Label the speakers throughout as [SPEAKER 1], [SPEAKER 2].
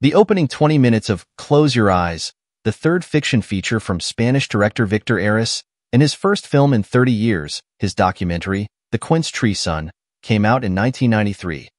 [SPEAKER 1] The opening 20 minutes of Close Your Eyes, the third fiction feature from Spanish director Victor Erice, and his first film in 30 years, his documentary, The Quince Tree Son, came out in 1993.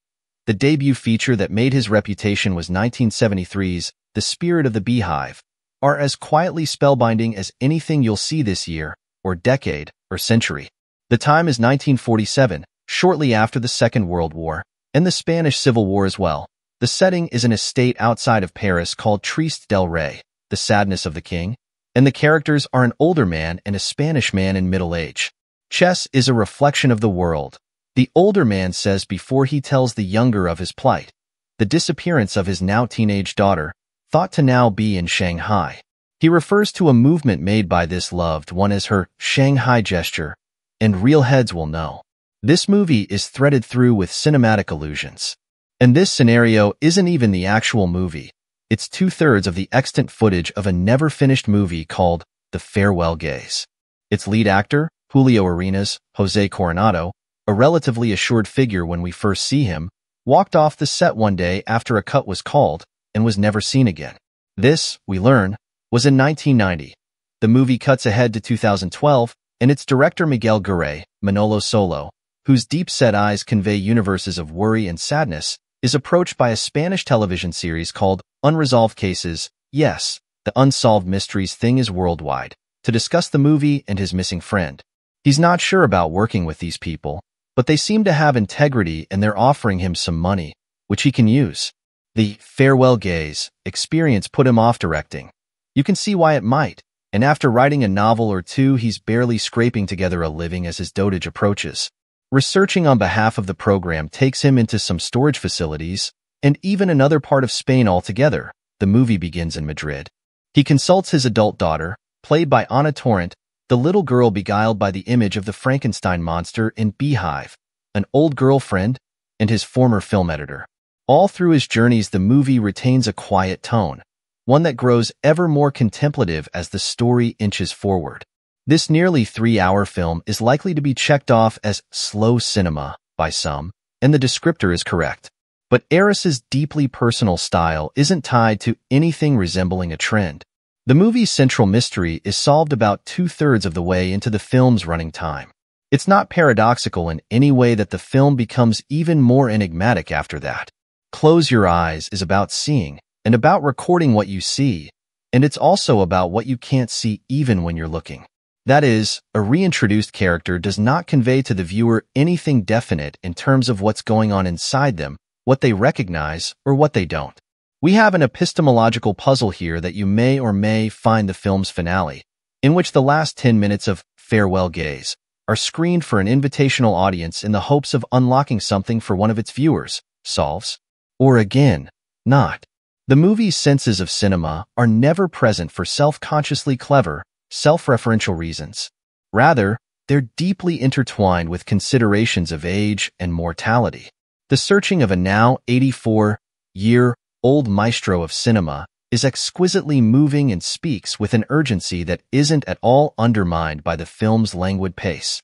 [SPEAKER 1] The debut feature that made his reputation was 1973's The Spirit of the Beehive, are as quietly spellbinding as anything you'll see this year, or decade, or century. The time is 1947, shortly after the Second World War, and the Spanish Civil War as well. The setting is an estate outside of Paris called Triste del Rey, the sadness of the king, and the characters are an older man and a Spanish man in middle age. Chess is a reflection of the world, the older man says before he tells the younger of his plight, the disappearance of his now teenage daughter, thought to now be in Shanghai. He refers to a movement made by this loved one as her Shanghai gesture, and real heads will know. This movie is threaded through with cinematic illusions. And this scenario isn't even the actual movie. It's two-thirds of the extant footage of a never-finished movie called The Farewell Gaze. Its lead actor, Julio Arenas, Jose Coronado, a relatively assured figure when we first see him, walked off the set one day after a cut was called and was never seen again. This, we learn, was in 1990. The movie cuts ahead to 2012, and its director Miguel Garay, Manolo Solo, whose deep-set eyes convey universes of worry and sadness, is approached by a Spanish television series called Unresolved Cases, yes, the unsolved mysteries thing is worldwide, to discuss the movie and his missing friend. He's not sure about working with these people, but they seem to have integrity and they're offering him some money, which he can use. The Farewell Gaze experience put him off directing. You can see why it might, and after writing a novel or two, he's barely scraping together a living as his dotage approaches. Researching on behalf of the program takes him into some storage facilities, and even another part of Spain altogether. The movie begins in Madrid. He consults his adult daughter, played by Ana Torrent, the little girl beguiled by the image of the Frankenstein monster in Beehive, an old girlfriend, and his former film editor. All through his journeys, the movie retains a quiet tone, one that grows ever more contemplative as the story inches forward. This nearly 3-hour film is likely to be checked off as slow cinema by some, and the descriptor is correct. But Erice's deeply personal style isn't tied to anything resembling a trend. The movie's central mystery is solved about two-thirds of the way into the film's running time. It's not paradoxical in any way that the film becomes even more enigmatic after that. Close Your Eyes is about seeing, and about recording what you see, and it's also about what you can't see even when you're looking. That is, a reintroduced character does not convey to the viewer anything definite in terms of what's going on inside them, what they recognize, or what they don't. We have an epistemological puzzle here that you may or may find the film's finale, in which the last 10 minutes of Farewell Gaze are screened for an invitational audience in the hopes of unlocking something for one of its viewers, solves, or again, not. The movie's senses of cinema are never present for self-consciously clever, self-referential reasons. Rather, they're deeply intertwined with considerations of age and mortality. The searching of a now 84-year-old maestro of cinema is exquisitely moving and speaks with an urgency that isn't at all undermined by the film's languid pace.